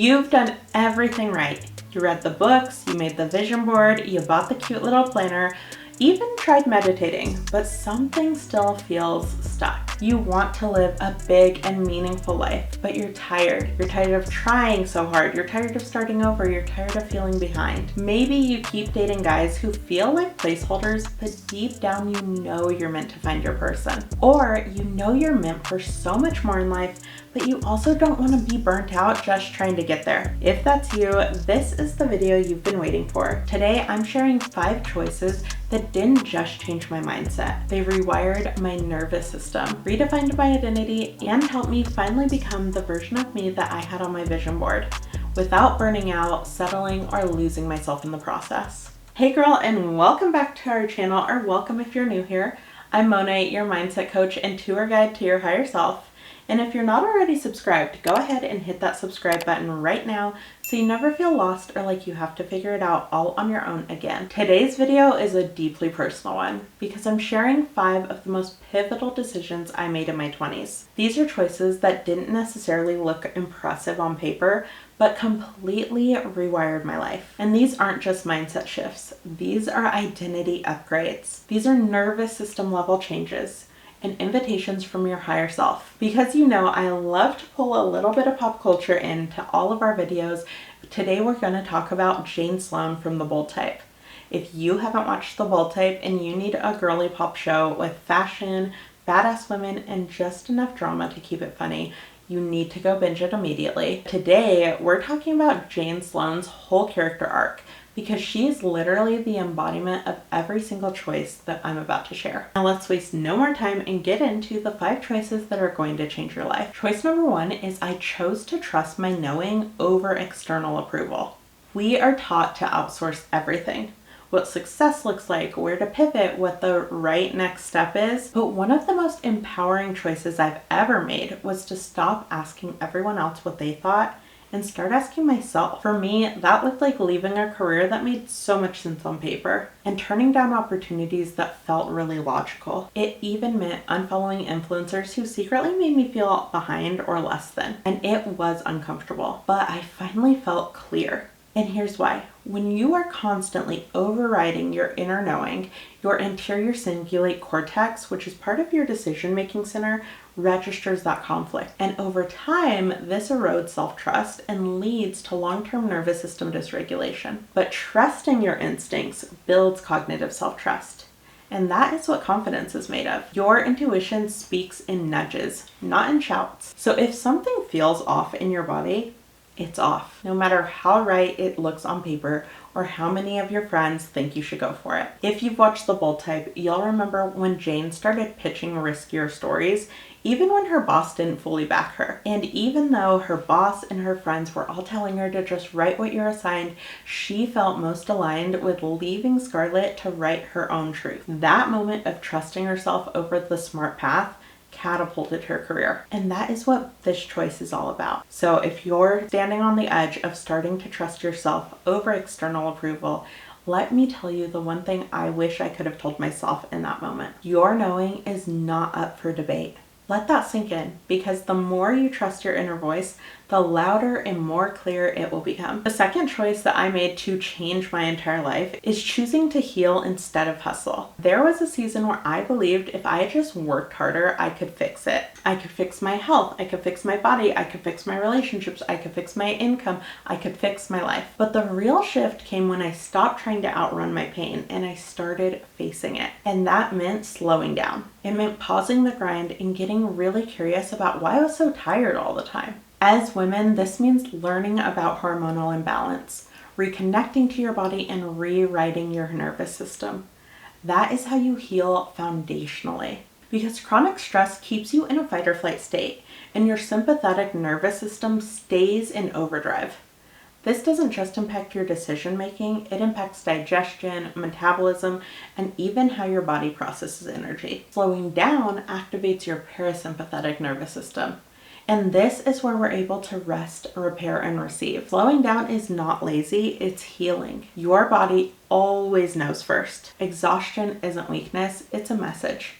You've done everything right. You read the books, you made the vision board, you bought the cute little planner, even tried meditating, but something still feels stuck. You want to live a big and meaningful life, but you're tired. You're tired of trying so hard. You're tired of starting over. You're tired of feeling behind. Maybe you keep dating guys who feel like placeholders, but deep down you know you're meant to find your person. Or you know you're meant for so much more in life, but you also don't want to be burnt out just trying to get there. If that's you, this is the video you've been waiting for. Today, I'm sharing 5 choices that didn't just change my mindset. They rewired my nervous system, redefined my identity, and helped me finally become the version of me that I had on my vision board, without burning out, settling, or losing myself in the process. Hey girl, and welcome back to our channel, or welcome if you're new here. I'm Monet, your mindset coach and tour guide to your higher self. And if you're not already subscribed, go ahead and hit that subscribe button right now so you never feel lost or like you have to figure it out all on your own again. Today's video is a deeply personal one because I'm sharing 5 of the most pivotal decisions I made in my 20s. These are choices that didn't necessarily look impressive on paper, but completely rewired my life. And these aren't just mindset shifts. These are identity upgrades. These are nervous system level changes and invitations from your higher self. Because you know I love to pull a little bit of pop culture into all of our videos, today we're going to talk about Jane Sloan from The Bold Type. If you haven't watched The Bold Type and you need a girly pop show with fashion, badass women, and just enough drama to keep it funny, you need to go binge it immediately. Today, we're talking about Jane Sloan's whole character arc, because she is literally the embodiment of every single choice that I'm about to share. Now let's waste no more time and get into the 5 choices that are going to change your life. Choice number 1 is I chose to trust my knowing over external approval. We are taught to outsource everything. What success looks like, where to pivot, what the right next step is. But one of the most empowering choices I've ever made was to stop asking everyone else what they thought and start asking myself. For me, that looked like leaving a career that made so much sense on paper and turning down opportunities that felt really logical. It even meant unfollowing influencers who secretly made me feel behind or less than. And it was uncomfortable, but I finally felt clear. And here's why. When you are constantly overriding your inner knowing, your anterior cingulate cortex, which is part of your decision-making center, registers that conflict. And over time, this erodes self-trust and leads to long-term nervous system dysregulation. But trusting your instincts builds cognitive self-trust. And that is what confidence is made of. Your intuition speaks in nudges, not in shouts. So if something feels off in your body, it's off, no matter how right it looks on paper or how many of your friends think you should go for it. If you've watched The Bold Type, you'll remember when Jane started pitching riskier stories, even when her boss didn't fully back her. And even though her boss and her friends were all telling her to just write what you're assigned, she felt most aligned with leaving Scarlett to write her own truth. That moment of trusting herself over the smart path catapulted her career. And that is what this choice is all about. So if you're standing on the edge of starting to trust yourself over external approval, let me tell you the one thing I wish I could have told myself in that moment. Your knowing is not up for debate. Let that sink in, because the more you trust your inner voice, the louder and more clear it will become. The second choice that I made to change my entire life is choosing to heal instead of hustle. There was a season where I believed if I just worked harder, I could fix it. I could fix my health, I could fix my body, I could fix my relationships, I could fix my income, I could fix my life. But the real shift came when I stopped trying to outrun my pain and I started facing it. And that meant slowing down. It meant pausing the grind and getting really curious about why I was so tired all the time. As women, this means learning about hormonal imbalance, reconnecting to your body, and rewriting your nervous system. That is how you heal foundationally. Because chronic stress keeps you in a fight or flight state, and your sympathetic nervous system stays in overdrive. This doesn't just impact your decision making, it impacts digestion, metabolism, and even how your body processes energy. Slowing down activates your parasympathetic nervous system. And this is where we're able to rest, repair, and receive. Slowing down is not lazy, it's healing. Your body always knows first. Exhaustion isn't weakness, it's a message.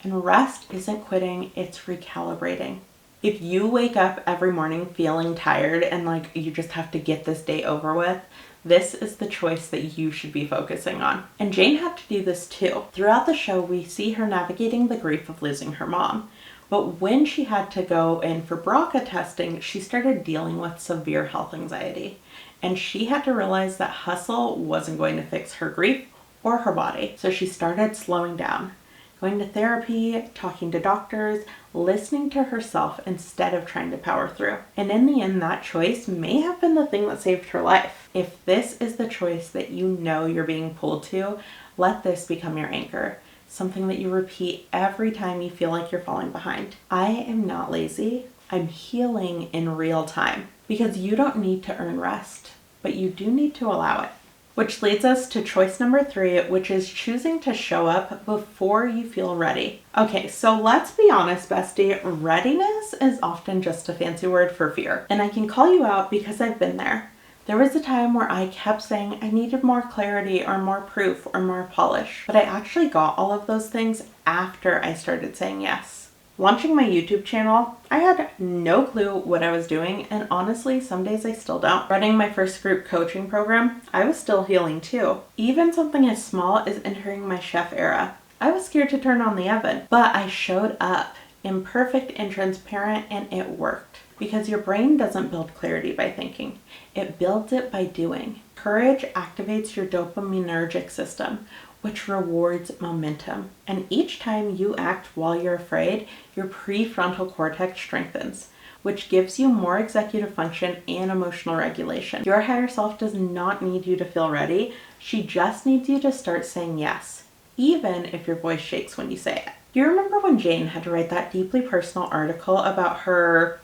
And rest isn't quitting, it's recalibrating. If you wake up every morning feeling tired and like you just have to get this day over with, this is the choice that you should be focusing on. And Jane had to do this too. Throughout the show, we see her navigating the grief of losing her mom. But when she had to go in for BRCA testing, she started dealing with severe health anxiety. And she had to realize that hustle wasn't going to fix her grief or her body. So she started slowing down, going to therapy, talking to doctors, listening to herself instead of trying to power through. And in the end, that choice may have been the thing that saved her life. If this is the choice that you know you're being pulled to, let this become your anchor. Something that you repeat every time you feel like you're falling behind. I am not lazy. I'm healing in real time. Because you don't need to earn rest, but you do need to allow it. Which leads us to choice number 3, which is choosing to show up before you feel ready. Okay, so let's be honest, bestie. Readiness is often just a fancy word for fear. And I can call you out because I've been there. There was a time where I kept saying I needed more clarity or more proof or more polish, but I actually got all of those things after I started saying yes. Launching my YouTube channel, I had no clue what I was doing, and honestly, some days I still don't. Running my first group coaching program, I was still healing too. Even something as small as entering my chef era, I was scared to turn on the oven, but I showed up, imperfect and transparent, and it worked. Because your brain doesn't build clarity by thinking. It builds it by doing. Courage activates your dopaminergic system, which rewards momentum. And each time you act while you're afraid, your prefrontal cortex strengthens, which gives you more executive function and emotional regulation. Your higher self does not need you to feel ready. She just needs you to start saying yes, even if your voice shakes when you say it. Do you remember when Jane had to write that deeply personal article about her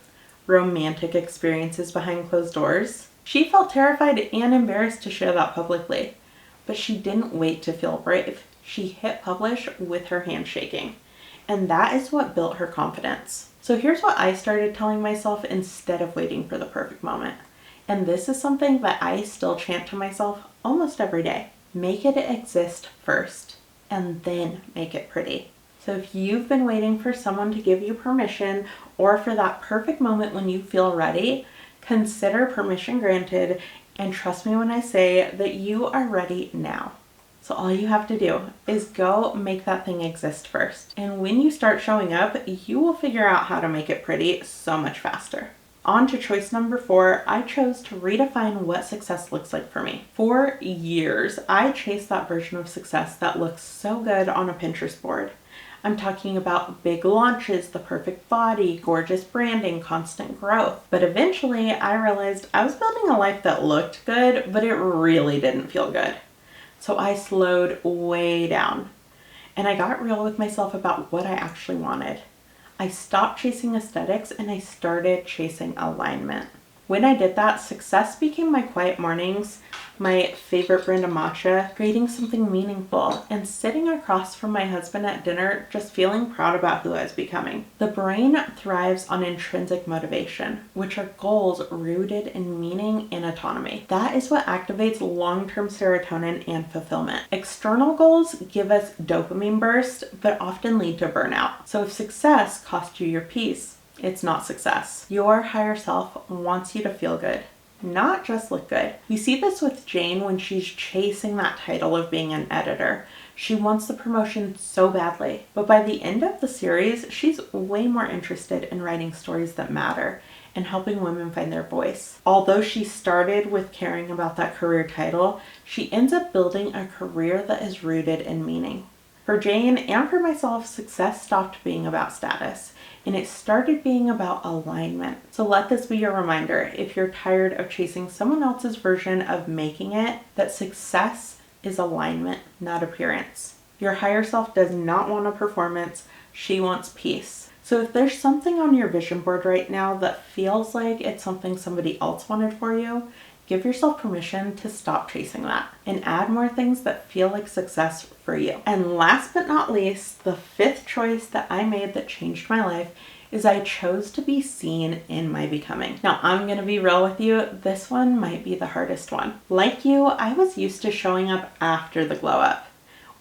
romantic experiences behind closed doors? She felt terrified and embarrassed to share that publicly, but she didn't wait to feel brave. She hit publish with her hand shaking, and that is what built her confidence. So here's what I started telling myself instead of waiting for the perfect moment. And this is something that I still chant to myself almost every day. Make it exist first, and then make it pretty. So if you've been waiting for someone to give you permission or for that perfect moment when you feel ready, consider permission granted, and trust me when I say that you are ready now. So all you have to do is go make that thing exist first. And when you start showing up, you will figure out how to make it pretty so much faster. On to choice number 4, I chose to redefine what success looks like for me. For years, I chased that version of success that looks so good on a Pinterest board. I'm talking about big launches, the perfect body, gorgeous branding, constant growth. But eventually I realized I was building a life that looked good, but it really didn't feel good. So I slowed way down and I got real with myself about what I actually wanted. I stopped chasing aesthetics and I started chasing alignment. When I did that, success became my quiet mornings, my favorite brand of matcha, creating something meaningful, and sitting across from my husband at dinner, just feeling proud about who I was becoming. The brain thrives on intrinsic motivation, which are goals rooted in meaning and autonomy. That is what activates long-term serotonin and fulfillment. External goals give us dopamine bursts, but often lead to burnout. So if success costs you your peace, it's not success. Your higher self wants you to feel good, not just look good. We see this with Jane when she's chasing that title of being an editor. She wants the promotion so badly, but by the end of the series, she's way more interested in writing stories that matter and helping women find their voice. Although she started with caring about that career title, she ends up building a career that is rooted in meaning. For Jane and for myself, success stopped being about status, and it started being about alignment. So let this be your reminder, if you're tired of chasing someone else's version of making it, that success is alignment, not appearance. Your higher self does not want a performance, she wants peace. So if there's something on your vision board right now that feels like it's something somebody else wanted for you, give yourself permission to stop chasing that and add more things that feel like success for you. And last but not least, the 5th choice that I made that changed my life is I chose to be seen in my becoming. Now, I'm gonna be real with you, this one might be the hardest one. Like you, I was used to showing up after the glow up,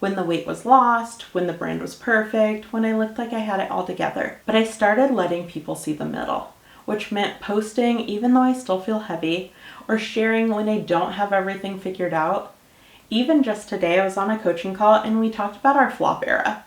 when the weight was lost, when the brand was perfect, when I looked like I had it all together. But I started letting people see the middle, which meant posting even though I still feel heavy, or sharing when I don't have everything figured out. Even just today, I was on a coaching call and we talked about our flop era.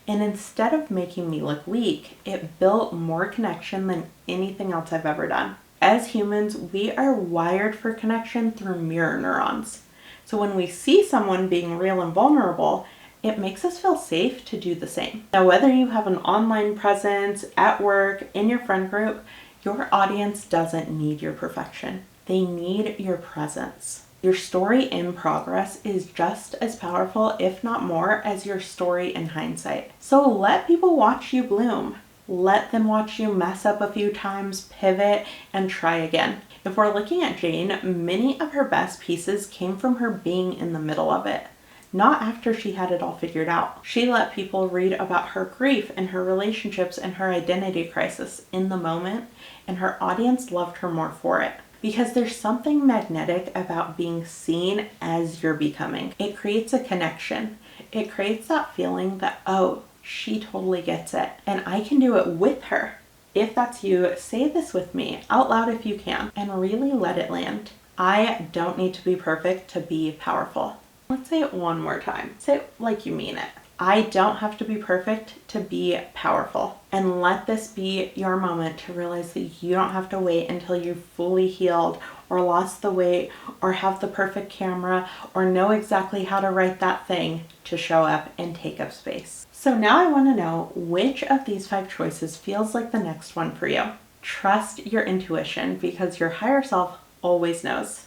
And instead of making me look weak, it built more connection than anything else I've ever done. As humans, we are wired for connection through mirror neurons. So when we see someone being real and vulnerable, it makes us feel safe to do the same. Now, whether you have an online presence, at work, in your friend group, your audience doesn't need your perfection. They need your presence. Your story in progress is just as powerful, if not more, as your story in hindsight. So let people watch you bloom. Let them watch you mess up a few times, pivot, and try again. If we're looking at Jane, many of her best pieces came from her being in the middle of it, not after she had it all figured out. She let people read about her grief and her relationships and her identity crisis in the moment, and her audience loved her more for it. Because there's something magnetic about being seen as you're becoming. It creates a connection. It creates that feeling that, oh, she totally gets it, and I can do it with her. If that's you, say this with me out loud if you can, and really let it land. I don't need to be perfect to be powerful. Let's say it one more time. Say it like you mean it. I don't have to be perfect to be powerful. And let this be your moment to realize that you don't have to wait until you've fully healed or lost the weight or have the perfect camera or know exactly how to write that thing to show up and take up space. So now I want to know which of these 5 choices feels like the next one for you. Trust your intuition because your higher self always knows.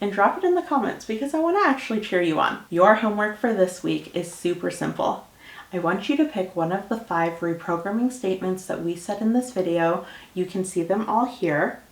And drop it in the comments because I want to actually cheer you on. Your homework for this week is super simple. I want you to pick one of the 5 reprogramming statements that we said in this video. You can see them all here.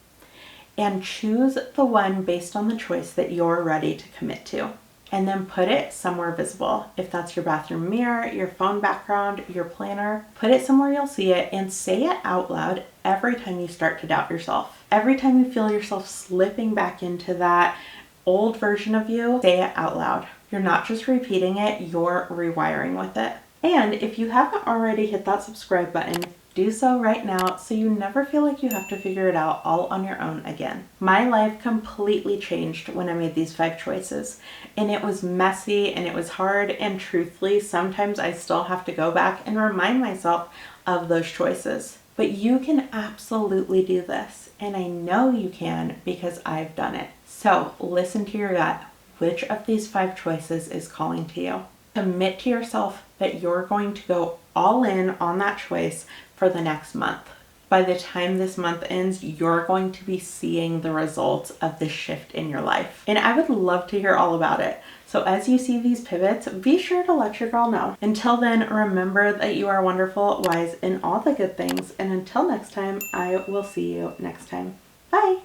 And choose the one based on the choice that you're ready to commit to. And then put it somewhere visible. If that's your bathroom mirror, your phone background, your planner, put it somewhere you'll see it and say it out loud every time you start to doubt yourself. Every time you feel yourself slipping back into that old version of you, say it out loud. You're not just repeating it, you're rewiring with it. And if you haven't already hit that subscribe button, do so right now so you never feel like you have to figure it out all on your own again. My life completely changed when I made these 5 choices, and it was messy and it was hard, and truthfully, sometimes I still have to go back and remind myself of those choices. But you can absolutely do this, and I know you can because I've done it. So listen to your gut. Which of these 5 choices is calling to you? Commit to yourself that you're going to go all in on that choice for the next month. By the time this month ends, you're going to be seeing the results of this shift in your life. And I would love to hear all about it. So as you see these pivots, be sure to let your girl know. Until then, remember that you are wonderful, wise, in all the good things. And until next time, I will see you next time. Bye.